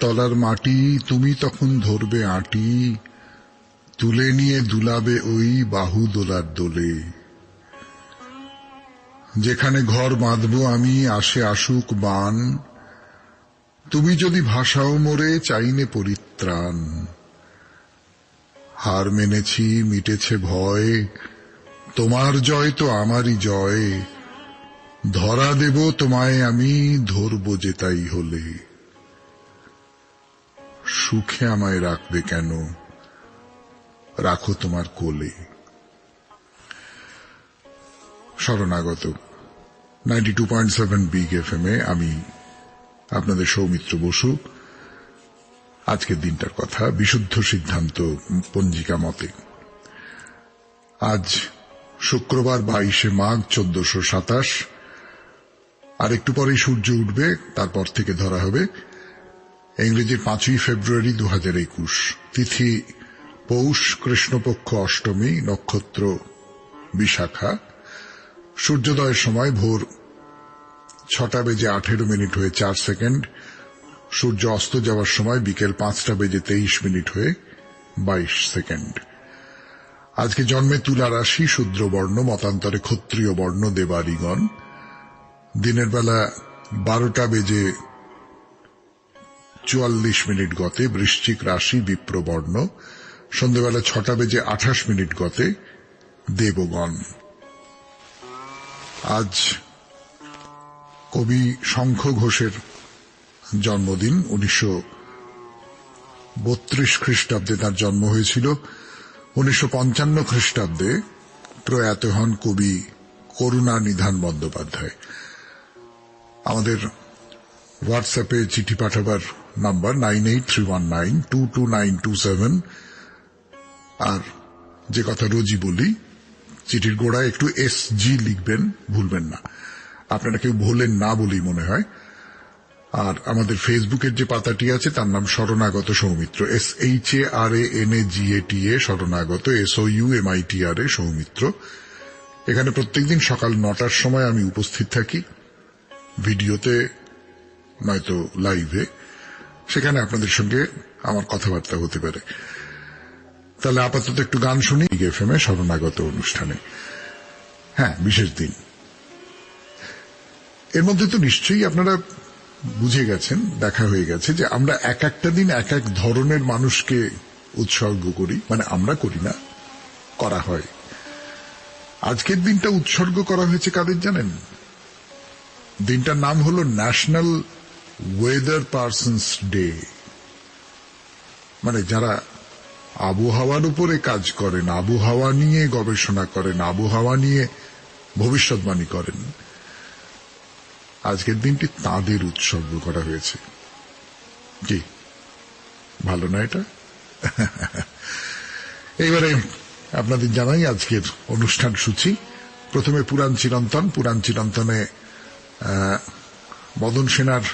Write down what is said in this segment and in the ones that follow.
তলার মাটি তুমি তখন ধরবে আঁটি, তুলে নিয়ে দুলাবে ওই বাহু দোলার দোলে। যেখানে ঘর বাঁধবো আমি আসে আসুক বান, তুমি যদি ভাষাও মোরে চাইনে পরিত্রাণ। হার মেনেছি মিটেছে ভয়, তোমার জয় তো আমারই জয়, ধরা দেব তোমায় আমি ধরব যে তাই হলে। সুখে আমায় রাখবে কেন, রাখো তোমার কোলে। শরণাগত 92.7 বিগ এফএম এ আমি আপনাদের সৌমিত্র বসু। আজকের দিনটার কথা বিশুদ্ধ সিদ্ধান্ত পঞ্জিকা মতে। আজ শুক্রবার 22 মাঘ 1427। আর একটু পরেই সূর্য উঠবে, তারপর থেকে ধরা হবে ইংরেজির 5 ফেব্রুয়ারি 2021। তিথি পৌষ, কৃষ্ণপক্ষ অষ্টমী, নক্ষত্র বিশাখা। সূর্যোদয়ের সময় ভোর 6:18 হয়ে 4 সেকেন্ড। সূর্য অস্ত যাওয়ার সময় বিকেল 5:23 হয়ে 22 সেকেন্ড। আজকে জন্মে তুলা রাশি, শূদ্র বর্ণ, মতান্তরে ক্ষত্রিয় বর্ণ দেবারিগণ। দিনের বেলা 12:44 গতে বৃশ্চিক রাশি, বিপ্রবর্ণ। সন্ধ্যেবেলা 6:28 গতে দেবগণ। আজ কবি শঙ্খ ঘোষের জন্মদিন। 1932 খ্রিস্টাব্দে তার জন্ম হয়েছিল। 1955 খ্রিস্টাব্দে প্রয়াত হন কবি করুণানিধান বন্দ্যোপাধ্যায়। আমাদের হোয়াটসঅ্যাপে চিঠি পাঠাবার নাম্বার 9831922927। আর যে কথা রোজই বলি, চিঠির গোড়ায় একটু SG লিখবেন, ভুলবেন না। আপনারা কেউ ভোলেন না বলেই মনে হয়। আর আমাদের ফেসবুকের যে পাতাটি আছে তার নাম শরণাগত সৌমিত্র, SHARANAGATA শরণাগত, SOUMITRA সৌমিত্র। এখানে প্রত্যেকদিন সকাল 9টার সময় আমি উপস্থিত থাকি, ভিডিওতে নয়তো লাইভে। সেখানে আপনাদের সঙ্গে আমার কথাবার্তা হতে পারে। তাহলে আপাতত একটু গান শুনি এফএম এ শরণাগত অনুষ্ঠানে। হ্যাঁ, বিশেষ দিন। এর মধ্যে তো নিশ্চয়ই আপনারা বুঝে গেছেন, দেখা হয়ে গেছে যে আমরা এক একটা দিন এক এক ধরনের মানুষকে উৎসর্গ করি। মানে আমরা করি না, করা হয়। আজকের দিনটা উৎসর্গ করা হয়েছে কাদের জানেন? দিনটার নাম হলো ন্যাশনাল ওয়েদার পার্সনস ডে। মানে যারা আবহাওয়ার উপরে কাজ করেন, আবহাওয়া নিয়ে গবেষণা করেন, আবহাওয়া নিয়ে ভবিষ্যৎবাণী করেন, আজকের দিনটি তাঁদের উৎসর্গ করা হয়েছে। কি ভালো না এটা? এইবারে আপনাদের জানাই আজকের অনুষ্ঠান সূচি। প্রথমে পুরাণ চিরন্তন। পুরাণ চিরন্তনে মদন সেনার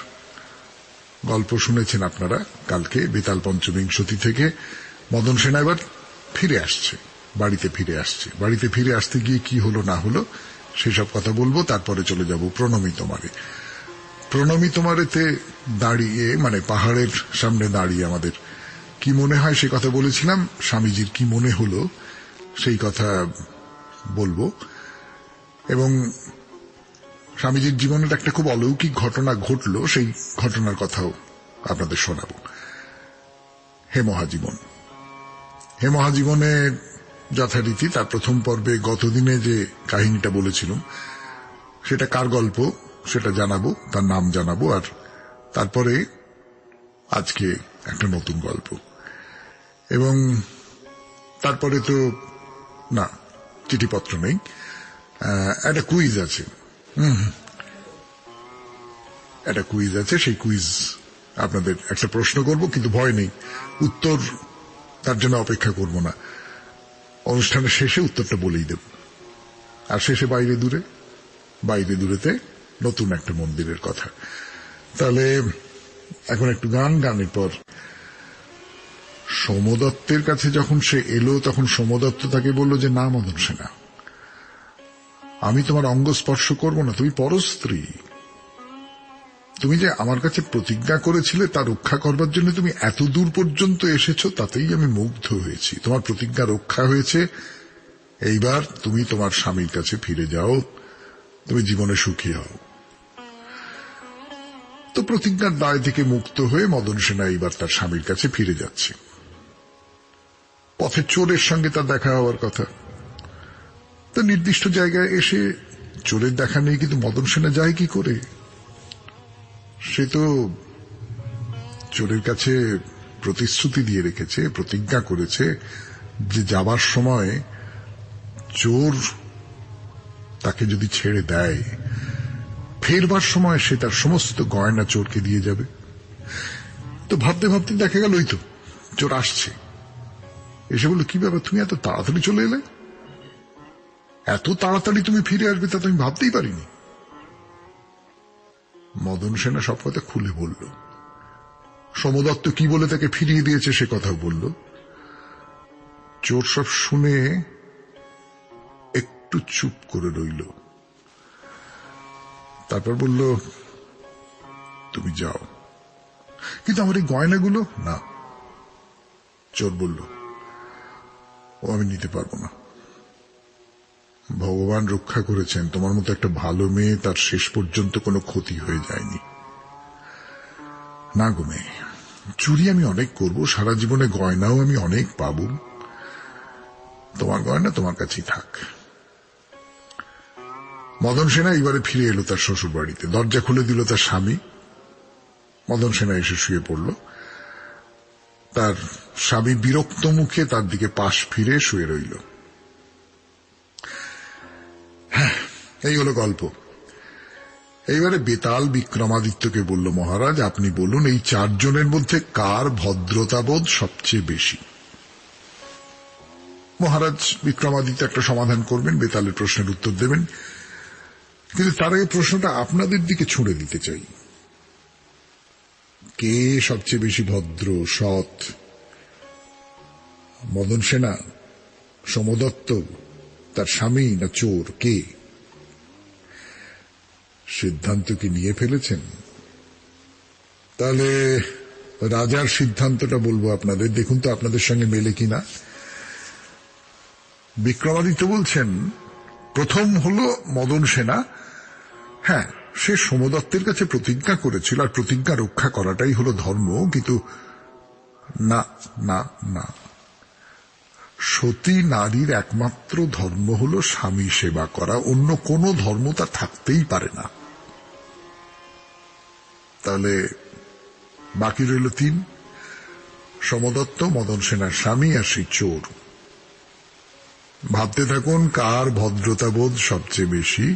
গল্প শুনেছেন আপনারা কালকে বেতাল পঞ্চবিংশতি থেকে। মদন সেনা এবার ফিরে আসছে, বাড়িতে ফিরে আসছে। বাড়িতে ফিরে আসতে গিয়ে কি হলো না হলো সেসব কথা বলবো। তারপরে চলে যাব প্রণমী তোমারে। প্রণমী তোমারেতে দাঁড়িয়ে, মানে পাহাড়ের সামনে দাঁড়িয়ে আমাদের কি মনে হয় সে কথা বলেছিলাম। স্বামীজির কি মনে হলো সেই কথা বলবো। এবং স্বামীজির জীবনের একটা খুব অলৌকিক ঘটনা ঘটলো, সেই ঘটনার কথাও আপনাদের শোনাবো। হে মহাজীবন। হে মহাজীবনে যথারীতি তার প্রথম পর্বে গতদিনে যে কাহিনীটা বলেছিলাম সেটা কার গল্প সেটা জানাবো, তার নাম জানাবো। আর তারপরে আজকে একটা নতুন গল্প। এবং তারপরে তো না, চিঠিপত্র নেই, একটা কুইজ আছে। একটা কুইজ আছে, সেই কুইজ আপনাদের একটা প্রশ্ন করব, কিন্তু ভয় নেই, উত্তর তার জন্য অপেক্ষা করব না। অনুষ্ঠানের শেষে উত্তরটা বলেই দেব। আর শেষে বাইরে দূরেতে নতুন একটা মন্দিরের কথা। তাহলে এখন একটু গানের পর সোমদত্তের কাছে যখন সে এলো তখন সোমদত্ত তাকে বলল যে, না মদন সেনা, আমি তোমার অঙ্গ স্পর্শ করব না, তুমি পরস্ত্রী। তুমি যে আমার কাছে প্রতিজ্ঞা করেছিলে তা রক্ষা করবার জন্য তুমি এত দূর পর্যন্ত এসেছো, তাতেই আমি মুগ্ধ হয়েছি। তোমার প্রতিজ্ঞা রক্ষা হয়েছে, এইবার তুমি তোমার স্বামীর কাছে ফিরে যাও, তুমি জীবনে সুখী হও। তো প্রতিজ্ঞার দায় থেকে মুক্ত হয়ে মদন সেনা এইবার তার স্বামীর কাছে ফিরে যাচ্ছে। পথে চোরের সঙ্গে তার দেখা হওয়ার কথা। তো নির্দিষ্ট জায়গায় এসে চোরের দেখা নেই, কিন্তু মদন সেনা যায় কি করে? সে তো চোরের কাছে প্রতিশ্রুতি দিয়ে রেখেছে, প্রতিজ্ঞা করেছে যে যাবার সময় চোর তাকে যদি ছেড়ে দেয়, ফেরবার সময় সে তার সমস্ত গয়না চোরকে দিয়ে যাবে। তো ভাবতে ভাবতে দেখা গেল ওই তো চোর আসছে। এসে বলল, কি ব্যাপার, তুমি এত তাড়াতাড়ি চলে এলে? এত তাড়াতাড়ি তুমি ফিরে আসবে তা তুমি ভাবতেই পারিনি। মদন সেনা সব কথা খুলে বলল। সোমদত্ত কি বলে তাকে ফিরিয়ে দিয়েছে সে কথাও বলল। চোর সব শুনে একটু চুপ করে রইল, তারপর বলল, তুমি যাও, কিন্তু আমার এই গয়নাগুলো না। চোর বলল, ও আমি নিতে পারবো না। ভগবান রক্ষা করেছেন, তোমার মতো একটা ভালো মেয়ে, তার শেষ পর্যন্ত কোনো ক্ষতি হয়ে যায়নি। না গো মেয়ে, চুরি আমি অনেক করব, সারা জীবনে গয়নাও আমি অনেক পাব, তোমার গয়না তোমার কাছেই থাক। মদন সেনা এবারে ফিরে এলো তার শ্বশুর বাড়িতে। দরজা খুলে দিল তার স্বামী। মদন সেনা এসে শুয়ে পড়ল। তার স্বামী বিরক্ত মুখে তার দিকে পাশ ফিরে শুয়ে রইল। হ্যাঁ, এই হলো গল্প। এইবারে বেতাল বিক্রমাদিত্যকে বলল, মহারাজ আপনি বলুন, এই 4 জনের মধ্যে কার ভদ্রতাবোধ সবচেয়ে বেশি? মহারাজ বিক্রমাদিত্য একটা সমাধান করবেন, বেতালের প্রশ্নের উত্তর দেবেন, কিন্তু তার আগে প্রশ্নটা আপনাদের দিকে ছুঁড়ে দিতে চাই। কে সবচেয়ে বেশি ভদ্র সৎ? মদন সেনা, সোমদত্ত, তার স্বামী, না চোর? কে? সিদ্ধান্ত কি নিয়ে ফেলেছেন? তাহলে রাজার সিদ্ধান্তটা বলবো আপনাদের, দেখুন তো আপনাদের সঙ্গে মেলে কিনা। বিক্রমাদিত্য বলছেন, প্রথম হলো মদন সেনা। হ্যাঁ, সে সোমদত্তের কাছে প্রতিজ্ঞা করেছিল, আর প্রতিজ্ঞা রক্ষা করাটাই হলো ধর্ম। কিন্তু না না না, সতী নারীর একমাত্র ধর্ম হলো স্বামী সেবা করা, অন্য কোনো ধর্ম তার থাকতেই পারে না। তাহলে বাকি রইল 3, সোমদত্ত, মদন সেনার স্বামী, আর সেই চোর। ভাবতে থাকুন কার ভদ্রতাবোধ সবচেয়ে বেশি।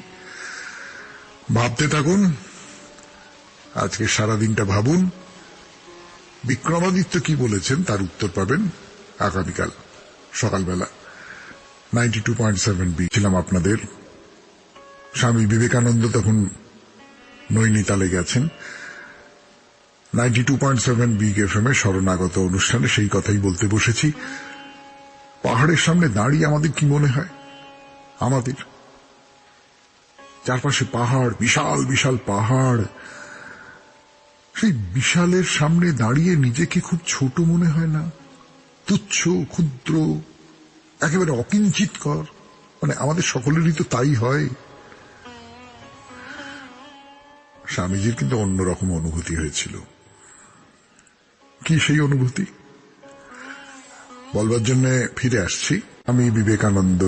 ভাবতে থাকুন, আজকে সারাদিনটা ভাবুন। বিক্রমাদিত্য কি বলেছেন তার উত্তর পাবেন আগামীকাল সকালবেলা। 92.7 ছিলাম আপনাদের। স্বামী বিবেকানন্দ তখন নৈনিতালে গেছেন। 92.7 বিগ এফএম এর শরণাগত অনুষ্ঠানে সেই কথাই বলতে বসেছি। পাহাড়ের সামনে দাঁড়িয়ে আমাদের কি মনে হয়? আমাদের চারপাশে পাহাড়, বিশাল বিশাল পাহাড়। সেই বিশালের সামনে দাঁড়িয়ে নিজেকে খুব ছোট মনে হয় না? তুচ্ছ, ক্ষুদ্র, একেবারে অকিঞ্চিতকর। মানে আমাদের সকলেরই তো তাই হয়। স্বামীজির কিন্তু অন্যরকম অনুভূতি হয়েছিল। কি সেই অনুভূতি বলবার জন্য ফিরে আসছি। আমি বিবেকানন্দ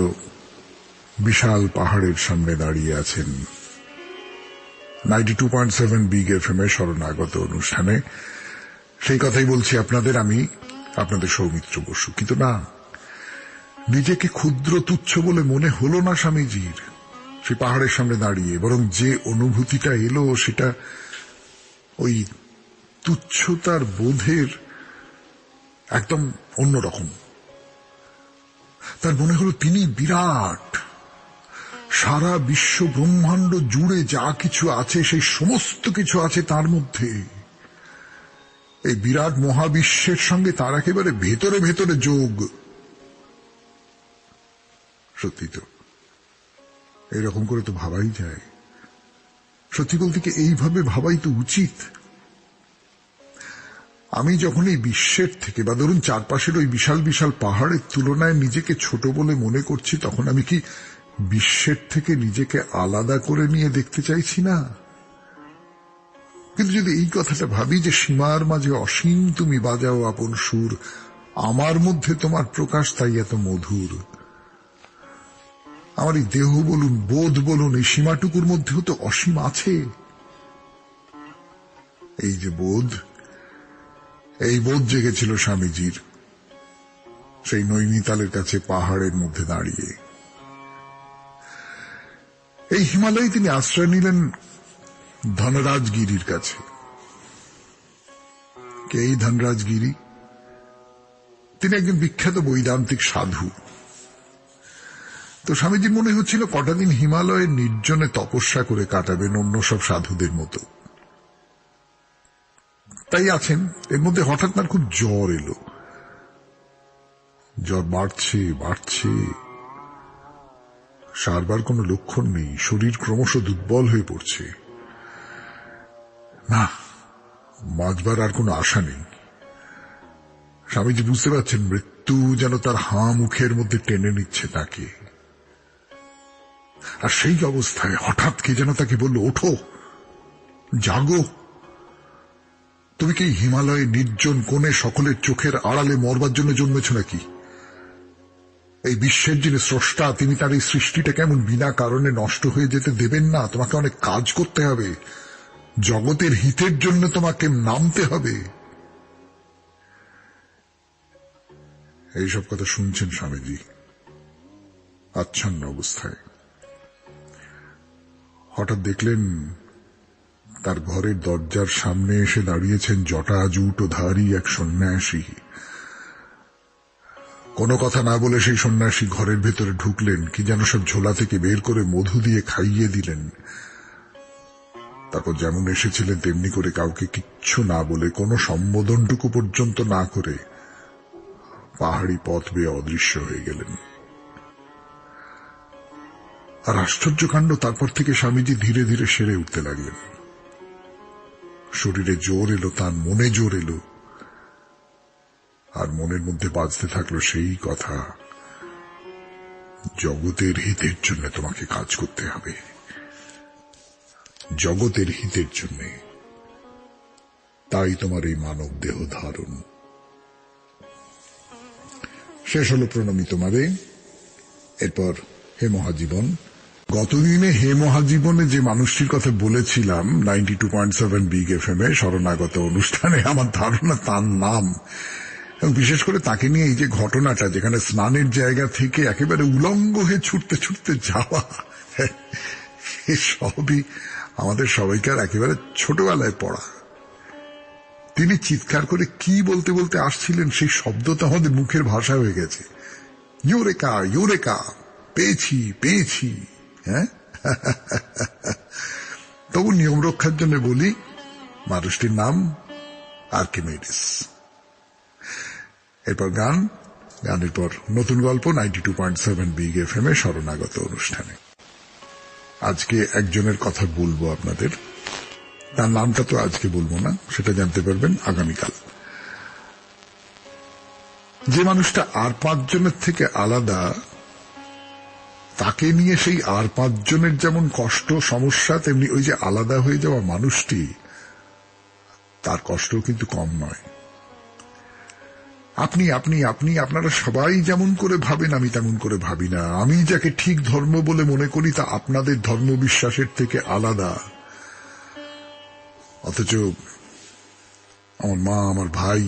বিশাল পাহাড়ের সামনে দাঁড়িয়ে আছেন 92.7 বিগ এফএম এর শরণাগত অনুষ্ঠানে। সেই কথাই বলছি আপনাদের, আমি আপনাদের সৌমিত্র বসু। কিন্তু না, নিজেকে ক্ষুদ্র তুচ্ছ বলে মনে হলো না স্বামীজির সেই পাহাড়ের সামনে দাঁড়িয়ে, বরং যে অনুভূতিটা এলো সেটা ওই তুচ্ছতার বোধের একদম অন্যরকম। তার মনে হলো তিনি বিরাট, সারা বিশ্ব ব্রহ্মাণ্ড জুড়ে যা কিছু আছে সেই সমস্ত কিছু আছে তার মধ্যে। এই বিরাট মহাবিশ্বের সঙ্গে তার একেবারে ভেতরে ভেতরে যোগ। সত্যি তো, এরকম করে তো ভাবাই যায়। সত্যি বলতে কি এইভাবে ভাবাই তো উচিত। আমি যখন এই বিশ্বের থেকে বা ধরুন চারপাশের ওই বিশাল বিশাল পাহাড়ের তুলনায় নিজেকে ছোট বলে মনে করছি, তখন আমি কি বিশ্বের থেকে নিজেকে আলাদা করে নিয়ে দেখতে চাইছি না? কিন্তু যদি এই কথাটা ভাবি যে সীমার মাঝে অসীম তুমি বাজাও আপন সুর, আমার মধ্যে তোমার প্রকাশ তাই এত মধুর। আমার এই দেহ বলুন, বোধ বলুন, এই সীমাটুকুর মধ্যেও তো অসীম আছে। এই যে বোধ, এই বোধ জেগেছিল স্বামীজির সেই নৈনিতালের কাছে পাহাড়ের মধ্যে দাঁড়িয়ে। এই হিমালয়ে তিনি আশ্রয় নিলেন ধনরাজগিরির কাছে। কে এই ধনরাজগিরি? তিনি একজন বিখ্যাত বৈদান্তিক সাধু। তো স্বামীজির মনে হচ্ছিল কটা দিন হিমালয়ের নির্জনে তপস্যা করে কাটাবেন অন্য সব সাধুদের মতো। তাই আছেন, এর মধ্যে হঠাৎ তার খুব জ্বর এলো। জ্বর বাড়ছে বাড়ছে, সারবার কোনো লক্ষণ নেই, শরীর ক্রমশ দুর্বল হয়ে পড়ছে। না, বাঁচবার আর কোনো আশা নেই। স্বামীজি বুঝতে পারছেন মৃত্যু যেন তার হাঁ মুখের মধ্যে টেনে নিচ্ছে তাকে। আর সেই অবস্থায় হঠাৎ কে যেন তাকে বলল, ওঠো, জাগো। তুমি কি হিমালয়ে নির্জন কোণে সকলের চোখের আড়ালে মরবার জন্য জন্মেছ নাকি? এই বিশ্বের যিনি স্রষ্টা, তিনি তার এই সৃষ্টিটা কেমন বিনা কারণে নষ্ট হয়ে যেতে দেবেন না? তোমাকে অনেক কাজ করতে হবে, জগতের হিতের জন্য তোমাকে নামতে হবে। এইসব কথা শুনছেন স্বামীজি আচ্ছন্ন অবস্থায়। হঠাৎ দেখলেন তার ঘরের দরজার সামনে এসে দাঁড়িয়েছেন জটাজুট ধারী এক সন্ন্যাসী। কোনো কথা না বলে সেই সন্ন্যাসী ঘরের ভেতরে ঢুকলেন, কি যেন সব ঝোলা থেকে বের করে মধু দিয়ে খাইয়ে দিলেন। তারপর যেমন এসেছিলেন তেমনি করে কাউকে কিচ্ছু না বলে, কোনো সম্বোধনটুকু পর্যন্ত না করে পাহাড়ি পথ বেয়ে অদৃশ্য হয়ে গেলেন। আর আশ্চর্য কাণ্ড, তারপর থেকে স্বামীজি ধীরে ধীরে সেরে উঠতে লাগলেন। শরীরে জোর এলো, তার মনে জোর এলো, আর মনের মধ্যে বাজতে থাকলো সেই কথা, জগতের হিতের জন্য তোমাকে কাজ করতে হবে, জগতের হিতের জন্য, তাই তোমার এই মানব দেহ ধারণ। শেষ হলো প্রণামী তোমারে। এরপর হে মহাজীবন। গতদিনে হে মহাজীবনে যে মানুষটির কথা বলেছিলাম 92.7 বিগ এফএম এ শরণাগত অনুষ্ঠানে, আমার ধারণা তার নাম, এবং বিশেষ করে তাকে নিয়ে এই যে ঘটনাটা, যেখানে স্নানের জায়গা থেকে একেবারে উলঙ্গ হয়ে ছুটতে ছুটতে যাওয়া, সবই আমাদের সবাইকার একেবারে ছোটবেলায় পড়া। তিনি চিৎকার করে কি বলতে বলতে আসছিলেন, সেই শব্দ তো আমাদের মুখের ভাষা হয়ে গেছে, ইউরেকা ইউরেকা, পেয়েছি পেয়েছি। হ্যাঁ, তবু নিয়ম রক্ষার জন্য বলি, মানুষটির নাম আর্কিমিডিস। এরপর গানের পর নতুন গল্প 92.7 বিগ এফএম এ শরণাগত অনুষ্ঠানে। আজকে একজনের কথা বলবো আপনাদের, তার নামটা তো আজকে বলবো না, সেটা জানতে পারবেন আগামীকাল। যে মানুষটা আর 5 জনের থেকে আলাদা, তাকে নিয়ে সেই আর 5 জনের যেমন কষ্ট সমস্যা, তেমনি ওই যে আলাদা হয়ে যাওয়া মানুষটি, তার কষ্টও কিন্তু কম নয়। আপনি আপনি আপনি আপনারা সবাই যেমন করে ভাবেন, আমি তেমন করে ভাবি না। আমি যাকে ঠিক ধর্ম বলে মনে করি, তা আপনাদের ধর্ম বিশ্বাসের থেকে আলাদা। অথচ আমার মা, আমার ভাই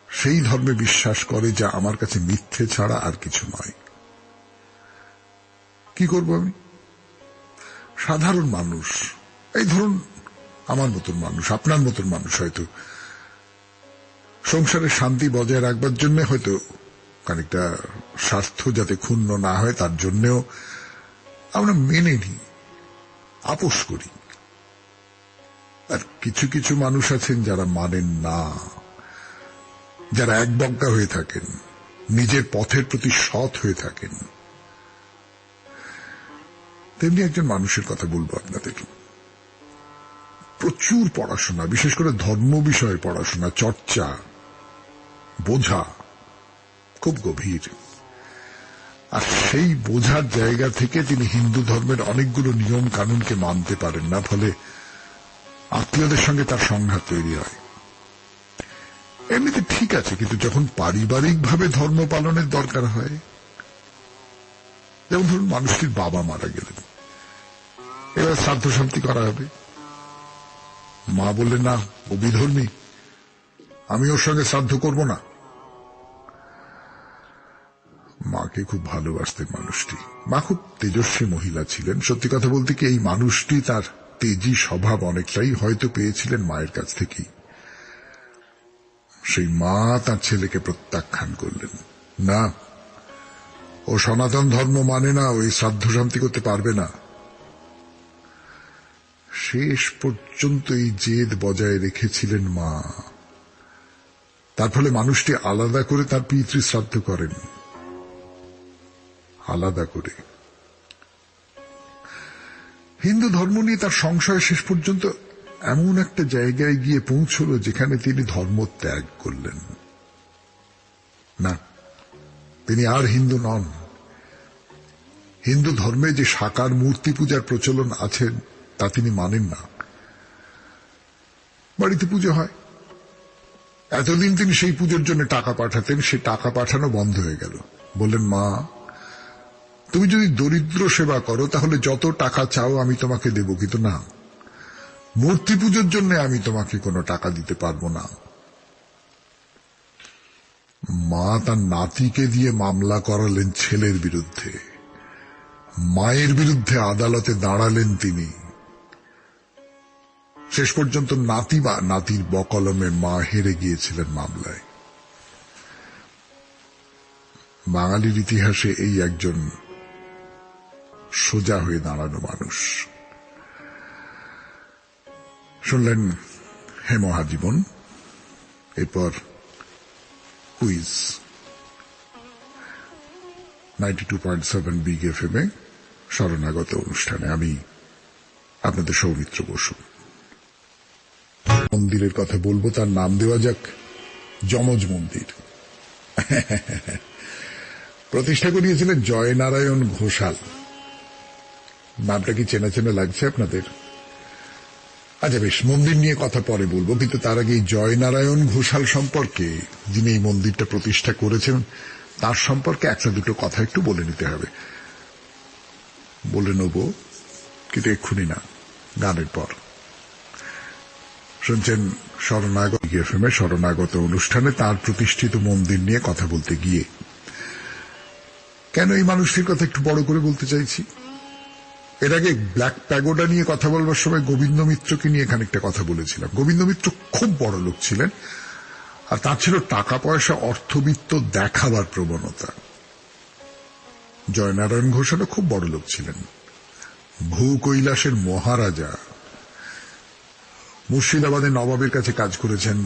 সেই ধর্মে বিশ্বাস করে যা আমার কাছে মিথ্যে ছাড়া আর কিছু নয়। কি করব আমি? সাধারণ মানুষ, এই ধরুন আমার মতন মানুষ, আপনার মতন মানুষ, হয়তো সংসারের শান্তি বজায় রাখবার জন্য, হয়তো খানিকটা স্বার্থ যাতে ক্ষুণ্ণ না হয় তার জন্যও আমরা মেনে নিই, আপোষ করি। আর কিছু কিছু মানুষ আছেন যারা মানেন না, যারা একবজ্ঞা হয়ে থাকেন, নিজের পথের প্রতি সৎ হয়ে থাকেন। তেমনি একজন মানুষের কথা বলবো আপনাদের। প্রচুর পড়াশোনা, বিশেষ করে ধর্ম বিষয়ে পড়াশোনা, চর্চা, বোঝা খুব গভীর। আর সেই বোঝার জায়গা থেকে তিনি হিন্দু ধর্মের অনেকগুলো নিয়ম কানুনকে মানতে পারেন না, ফলে আত্মীয়দের সঙ্গে তার সংঘাত তৈরি হয়। এমনিতে ঠিক আছে, কিন্তু যখন পারিবারিকভাবে ধর্ম পালনের দরকার হয়, যেমন ধরুন মানুষটির বাবা মারা গেলেন, এবার শ্রাদ্ধ শান্তি করা হবে, মা বললেন না ও বিধর্মী, আমি ওর সঙ্গে শ্রাদ্ধ করব না। মাকে খুব ভালোবাসতেন মানুষটি। মা খুব তেজস্বী মহিলা ছিলেন। সত্যি কথা বলতে কি, এই মানুষটি তার তেজি স্বভাব অনেকটাই হয়তো পেয়েছিলেন মায়ের কাছ থেকেই। সেই মা তার ছেলেকে প্রত্যাখ্যান করলেন, না ও সনাতন ধর্ম মানে না, ওই শ্রাদ্ধ শান্তি করতে পারবে না। শেষ পর্যন্ত এই জেদ বজায় রেখেছিলেন মা। তার ফলে মানুষটি আলাদা করে তার পিতৃ শ্রাদ্ধ করেন, আলাদা করে। হিন্দু ধর্ম নিয়ে তার সংশয় শেষ পর্যন্ত এমন একটা জায়গায় গিয়ে পৌঁছল যেখানে তিনি ধর্ম ত্যাগ করলেন। না, তিনি আর হিন্দু নন। হিন্দু ধর্মে যে সাকার মূর্তি পূজার প্রচলন আছে তা তিনি মানেন না। বাড়িতে পুজো হয়, এতদিন তিনি সেই পুজোর জন্য টাকা পাঠাতেন, সে টাকা পাঠানো বন্ধ হয়ে গেল। বললেন, মা তুমি যদি দরিদ্র সেবা করো তাহলে যত টাকা চাও আমি তোমাকে দেব, কিন্তু না, মূর্তি পুজোর জন্য আমি তোমাকে কোনো টাকা দিতে পারবো না। মা তার নাতিকে দিয়ে মামলা করালেন ছেলের বিরুদ্ধে, মায়ের বিরুদ্ধে আদালতে দাঁড়ালেন তিনি। শেষ পর্যন্ত নাতি বা নাতির বকলমে মা হেরে গিয়েছিলেন মামলায়। বাঙালির ইতিহাসে এই একজন সোজা হয়ে দাঁড়ানো মানুষ। শুনলেন হে মহাজীবন, এরপর কুইজ 92.7 বিগ এফএম এ শরণাগত অনুষ্ঠানে আমি আপনাদের সৌমিত্র বসু। মন্দিরের কথা বলবো, তার নাম দেওয়া যাক যমজ মন্দির। প্রতিষ্ঠা করিয়েছিলেন জয়নারায়ণ ঘোষাল। নামটা কি চেনা চেনা লাগছে আপনাদের? আচ্ছা বেশ, মন্দির নিয়ে কথা পরে বলবো, কিন্তু তার আগে এই জয়নারায়ণ ঘোষাল সম্পর্কে, যিনি এই মন্দিরটা প্রতিষ্ঠা করেছেন, তার সম্পর্কে একটা দুটো কথা একটু বলে নিতে হবে। বলে নেব, কিন্তু এক্ষুনি না, গানের পর। শুনছেন শরণাগত এফএম এ শরণাগত অনুষ্ঠানে তার প্রতিষ্ঠিত মন্দির নিয়ে কথা বলতে গিয়ে। কেন এই মানুষটির কথা একটু বড় করে বলতে চাইছি? এর আগে ব্ল্যাক প্যাগোডা নিয়ে কথা বলবার সময় গোবিন্দ মিত্রকে নিয়ে খানিকটা কথা বলেছিলাম। গোবিন্দ মিত্র খুব বড় লোক ছিলেন, আর তার ছিল টাকা পয়সা, অর্থবিত্ত দেখাবার প্রবণতা। জয়নারায়ণ ঘোষালও খুব বড় লোক ছিলেন, ভূ কৈলাসের মহারাজা। মুর্শিদাবাদে নবাবের কাছে কাজ করেছেন,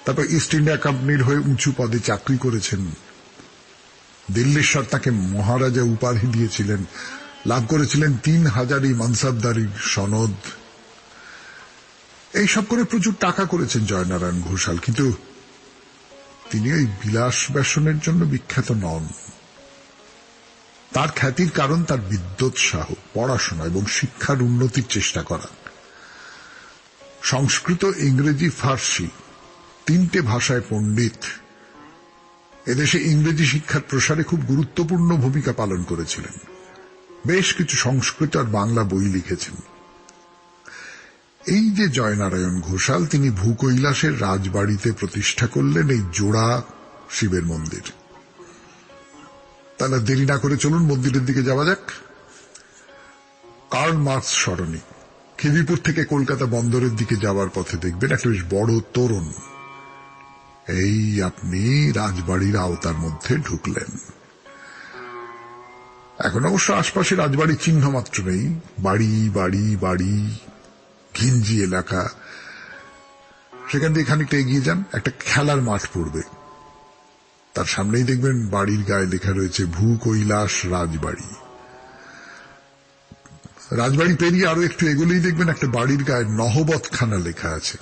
তারপর ইস্ট ইন্ডিয়া কোম্পানির হয়ে উঁচু পদে চাকরি করেছেন। দিল্লীশ্বর তাকে মহারাজা উপাধি দিয়েছিলেন, লাভ করেছিলেন 3000 মানসাবদারির সনদ। এইসব করে প্রচুর টাকা করেছেন জয়নারায়ণ ঘোষাল, কিন্তু তিনি ওই বিলাস ব্যসনের জন্য বিখ্যাত নন। তার খ্যাতির কারণ তার বিদ্যোৎসাহ, পড়াশোনা এবং শিক্ষার উন্নতির চেষ্টা করা। সংস্কৃত, ইংরেজি, ফার্সি 3টে ভাষায় পণ্ডিত। এদেশে ইংরেজি শিক্ষার প্রসারে খুব গুরুত্বপূর্ণ ভূমিকা পালন করেছিলেন। বেশ কিছু সংস্কৃত আর বাংলা বই লিখেছেন। এই যে জয়নারায়ণ ঘোষাল, তিনি ভূকৈলাসের রাজবাড়িতে প্রতিষ্ঠা করলেন এই জোড়া শিবের মন্দির। তাহলে দেরি না করে চলুন মন্দিরের দিকে যাওয়া যাক। কার্ল মার্কস সরণি, খিদিরপুর থেকে কলকাতা বন্দরের দিকে যাওয়ার পথে দেখবেন একটা বেশ বড় তোরণ। এই আপনি রাজবাড়ির আওতার মধ্যে ঢুকলেন। এখন অবশ্য আশপাশে রাজবাড়ির চিহ্ন মাত্র নেই, বাড়ি বাড়ি বাড়ি, ঘিঞ্জি এলাকা। সেখান দিয়ে খানিকটা এগিয়ে যান, একটা খেলার মাঠ পড়বে। তার সামনেই দেখবেন বাড়ির গায়ে লেখা রয়েছে ভূকৈলাস রাজবাড়ি। রাজবাড়ি পেরিয়ে আরো একটু এগোলেই দেখবেন একটা বাড়ির গায়ে নহবতখানা লেখা আছে।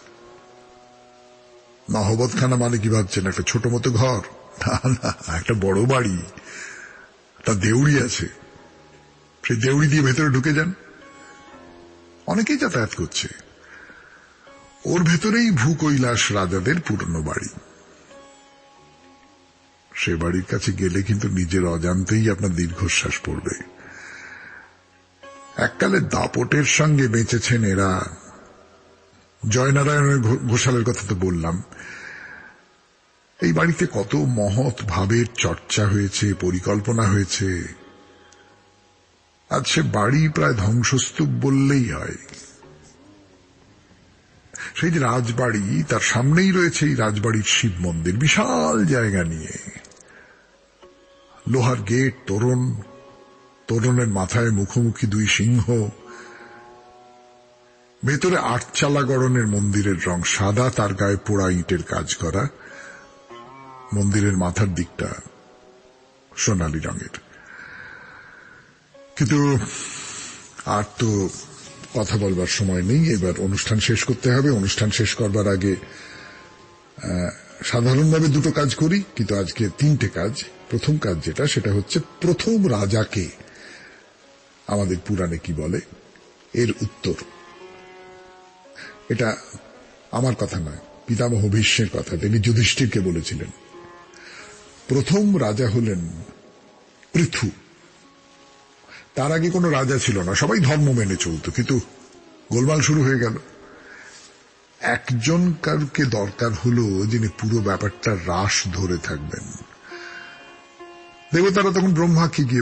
নহবতখানা মানে কি ভাবছেন, একটা ছোট মতো ঘর? না না, একটা বড় বাড়ি, তার দেউড়ি আছে। সেই দেউড়ি দিয়ে ভেতরে ঢুকে যান, অনেকেই যাতায়াত করছে। ওর ভেতরেই ভূকৈলাস রাজাদের পুরনো বাড়ি। সে বাড়ির কাছে গেলে কিন্তু নিজের অজান্তেই আপনার দীর্ঘশ্বাস পড়বে। এককালে দাপটের সঙ্গে বেঁচেছেন এরা। জয়নারায়ণের ঘোষালের কথা তো বললাম। এই বাড়িতে কত মহৎ ভাবের চর্চা হয়েছে, পরিকল্পনা হয়েছে। আজ সে বাড়ি প্রায় ধ্বংসস্তূপ বললেই হয়। সেই যে রাজবাড়ি, তার সামনেই রয়েছে এই রাজবাড়ির শিব মন্দির, বিশাল জায়গা নিয়ে। লোহার গেট, তোরণ, তোরণের মাথায় মুখোমুখি দুই সিংহ। ভেতরে আটচালা গড়নের মন্দিরের রং সাদা, তার গায়ে পোড়া ইটের কাজ করা। মন্দিরের মাথার দিকটা সোনালী রঙের। কিন্তু আর তো কথা বলবার সময় নেই, এবার অনুষ্ঠান শেষ করতে হবে। অনুষ্ঠান শেষ করবার আগে সাধারণভাবে দুটো কাজ করি, কিন্তু আজকে তিনটে কাজ। প্রথম কাজ যেটা, সেটা হচ্ছে প্রথম রাজাকে আমাদের পুরাণে কি বলে এর উত্তর। এটা আমার কথা নয়, পিতামহ ভীষ্মের কথা। তিনি যুধিষ্ঠিরকে বলেছিলেন প্রথম রাজা হলেন পৃথু। তার আগে কোনো রাজা ছিল না, সবাই ধর্ম মেনে চলত, কিন্তু গোলমাল শুরু হয়ে গেল। একজন কারকে দরকার হলো যিনি পুরো ব্যাপারটা রাশ ধরে থাকবেন। দেবতারা তখন ব্রহ্মাকে গিয়ে